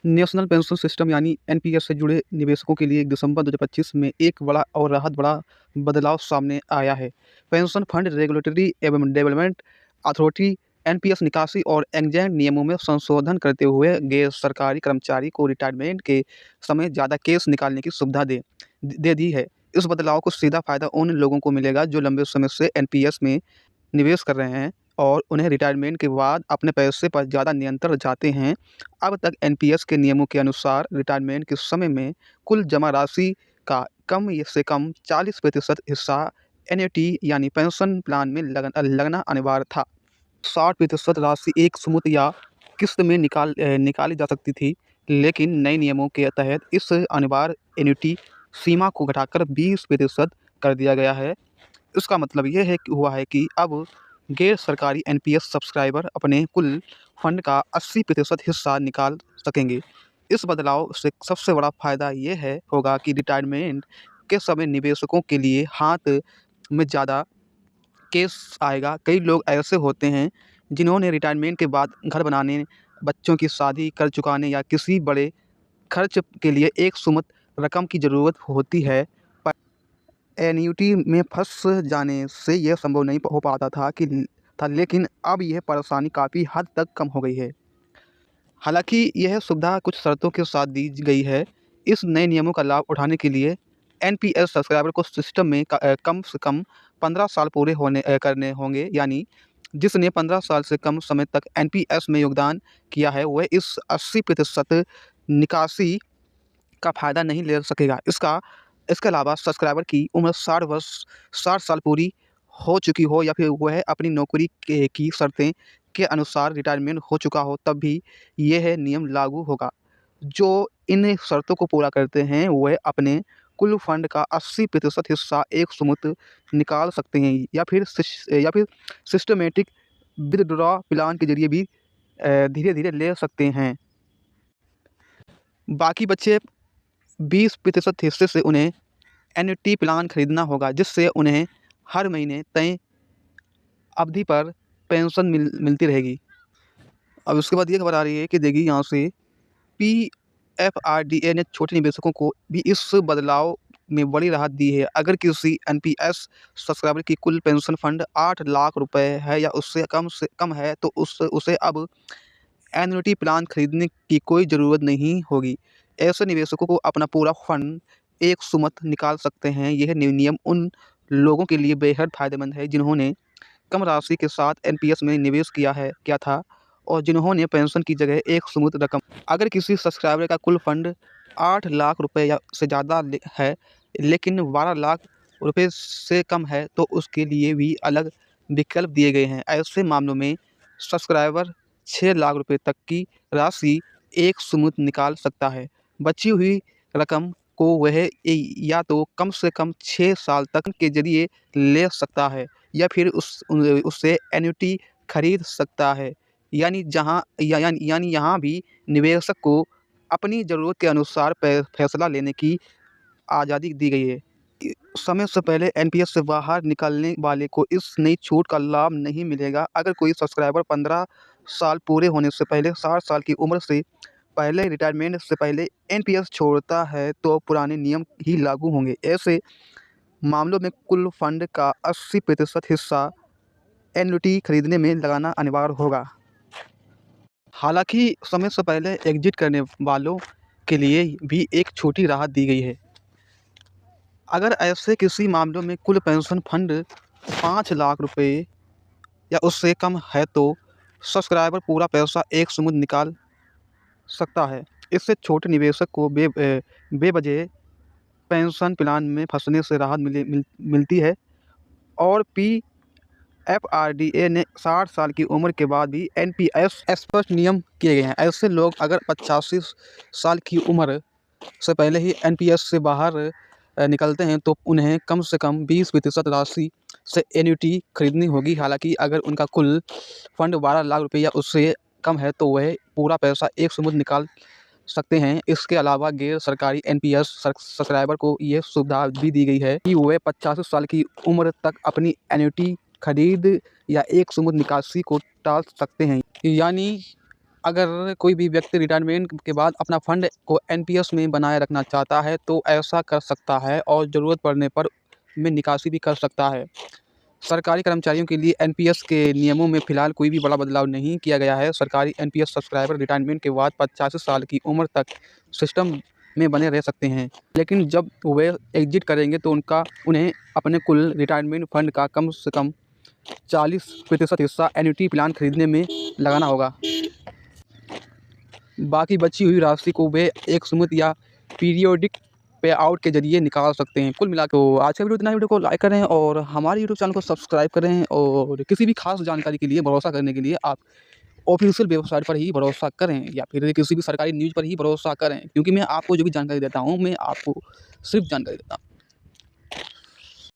National pension system यानी NPS से जुड़े निवेशकों के लिए 1 दिसंबर 2025 में एक बड़ा और बड़ा बदलाव सामने आया है। पेंशन फंड रेगुलेटरी एवं डेवलपमेंट अथॉरिटी एनपीएस निकासी और एग्जाम नियमों में संशोधन करते हुए गैर सरकारी कर्मचारी को रिटायरमेंट के समय ज़्यादा कैश निकालने की सुविधा दे दी है। इस बदलाव को सीधा फायदा उन लोगों को मिलेगा जो लंबे समय से एनपीएस में निवेश कर रहे हैं और उन्हें रिटायरमेंट के बाद अपने पैसे पर ज़्यादा नियंत्रण चाहते हैं। अब तक एनपीएस के नियमों के अनुसार रिटायरमेंट के समय में कुल जमा राशि का कम से कम 40% हिस्सा एन्युटी यानी पेंशन प्लान में लगना अनिवार्य था। 60% राशि एक सुमुत या किस्त में निकाली जा सकती थी, लेकिन नए नियमों के तहत इस अनिवार्य एन्युटी सीमा को घटाकर 20% कर दिया गया है। इसका मतलब ये हुआ है कि अब गैर सरकारी एनपीएस सब्सक्राइबर अपने कुल फंड का 80% हिस्सा निकाल सकेंगे। इस बदलाव से सबसे बड़ा फ़ायदा ये होगा कि रिटायरमेंट के समय निवेशकों के लिए हाथ में ज़्यादा कैश आएगा। कई लोग ऐसे होते हैं जिन्होंने रिटायरमेंट के बाद घर बनाने, बच्चों की शादी, कर्ज चुकाने या किसी बड़े खर्च के लिए एक सुमुत रकम की ज़रूरत होती है। एन्युटी में फंस जाने से यह संभव नहीं हो पाता था, लेकिन अब यह परेशानी काफ़ी हद तक कम हो गई है। हालांकि यह सुविधा कुछ शर्तों के साथ दी गई है। इस नए नियमों का लाभ उठाने के लिए एनपीएस सब्सक्राइबर को सिस्टम में कम से कम 15 साल पूरे करने होंगे, यानी जिसने 15 साल से कम समय तक एनपीएस में योगदान किया है वह इस 80% निकासी का फ़ायदा नहीं ले सकेगा। इसके अलावा सब्सक्राइबर की उम्र 60 साल पूरी हो चुकी हो या फिर वह अपनी नौकरी की शर्तें के अनुसार रिटायरमेंट हो चुका हो, तब भी यह नियम लागू होगा। जो इन शर्तों को पूरा करते हैं वह अपने कुल फंड का 80% हिस्सा एक सुमुत निकाल सकते हैं या फिर सिस्टमेटिक विथड्रॉ प्लान के जरिए भी धीरे-धीरे ले सकते हैं। बाकी बचे 20% हिस्से से उन्हें एन्युटी प्लान खरीदना होगा, जिससे उन्हें हर महीने तय अवधि पर पेंशन मिलती रहेगी। अब उसके बाद ये खबर आ रही है कि देखिए यहाँ से पीएफआरडीए ने छोटे निवेशकों को भी इस बदलाव में बड़ी राहत दी है। अगर किसी एनपीएस सब्सक्राइबर की कुल पेंशन फंड 8 लाख रुपए है या उससे कम है तो उसे अब एन्युटी प्लान खरीदने की कोई ज़रूरत नहीं होगी। ऐसे निवेशकों को अपना पूरा फंड एक सुमत निकाल सकते हैं। यह नियम उन लोगों के लिए बेहद फ़ायदेमंद है जिन्होंने कम राशि के साथ एनपीएस में निवेश किया था और जिन्होंने पेंशन की जगह एक सुमुत रकम। अगर किसी सब्सक्राइबर का कुल फंड 8 लाख रुपए या से ज़्यादा है, लेकिन 12 लाख रुपए से कम है, तो उसके लिए भी अलग विकल्प दिए गए हैं। ऐसे मामलों में सब्सक्राइबर 6 लाख रुपए तक की राशि एक सुमुत निकाल सकता है। बची हुई रकम को वह या तो कम से कम 6 साल तक के जरिए ले सकता है या फिर उससे एन्युटी खरीद सकता है। यानी यहाँ भी निवेशक को अपनी ज़रूरत के अनुसार फैसला लेने की आज़ादी दी गई है। समय से पहले एनपीएस से बाहर निकलने वाले को इस नई छूट का लाभ नहीं मिलेगा। अगर कोई सब्सक्राइबर 15 साल पूरे होने से पहले 60 साल की उम्र से पहले रिटायरमेंट से पहले एनपीएस छोड़ता है तो पुराने नियम ही लागू होंगे। ऐसे मामलों में कुल फंड का 80% हिस्सा एन्युटी खरीदने में लगाना अनिवार्य होगा। हालांकि समय से पहले एग्जिट करने वालों के लिए भी एक छोटी राहत दी गई है। अगर ऐसे किसी मामलों में कुल पेंशन फंड 5 लाख रुपए या उससे कम है तो सब्सक्राइबर पूरा पैसा एक सुमुत निकाल सकता है। इससे छोटे निवेशक को बेवजह पेंशन प्लान में फंसने से राहत मिलती है और पीएफआरडीए ने 60 साल की उम्र के बाद भी एनपीएस स्पष्ट नियम किए गए हैं। ऐसे लोग अगर 85 साल की उम्र से पहले ही एनपीएस से बाहर निकलते हैं तो उन्हें कम से कम 20% राशि से एन्युटी खरीदनी होगी। हालांकि अगर उनका कुल फंड 12 लाख रुपए या उससे कम है तो वह पूरा पैसा एक सुमुत निकाल सकते हैं। इसके अलावा गैर सरकारी एनपीएस सब्सक्राइबर को ये सुविधा भी दी गई है कि वे 85 साल की उम्र तक अपनी एन्युटी खरीद या एक सुमुत निकासी को टाल सकते हैं। यानी अगर कोई भी व्यक्ति रिटायरमेंट के बाद अपना फंड को एनपीएस में बनाए रखना चाहता है तो ऐसा कर सकता है और ज़रूरत पड़ने पर में निकासी भी कर सकता है। सरकारी कर्मचारियों के लिए एनपीएस के नियमों में फ़िलहाल कोई भी बड़ा बदलाव नहीं किया गया है। सरकारी एनपीएस सब्सक्राइबर रिटायरमेंट के बाद 85 साल की उम्र तक सिस्टम में बने रह सकते हैं, लेकिन जब वे एग्जिट करेंगे तो उन्हें अपने कुल रिटायरमेंट फंड का कम से कम 40% हिस्सा एन्युटी प्लान खरीदने में लगाना होगा। बाकी बची हुई राशि को वे एक सीमित या पीरियोडिक पे आउट के जरिए निकाल सकते हैं। कुल मिला के तो आज का वीडियो इतना ही। वीडियो को लाइक करें और हमारे यूट्यूब चैनल को सब्सक्राइब करें, और किसी भी खास जानकारी के लिए भरोसा करने के लिए आप ऑफिशियल वेबसाइट पर ही भरोसा करें या फिर किसी भी सरकारी न्यूज़ पर ही भरोसा करें, क्योंकि मैं आपको जो भी जानकारी देता हूँ मैं आपको सिर्फ जानकारी देता हूँ।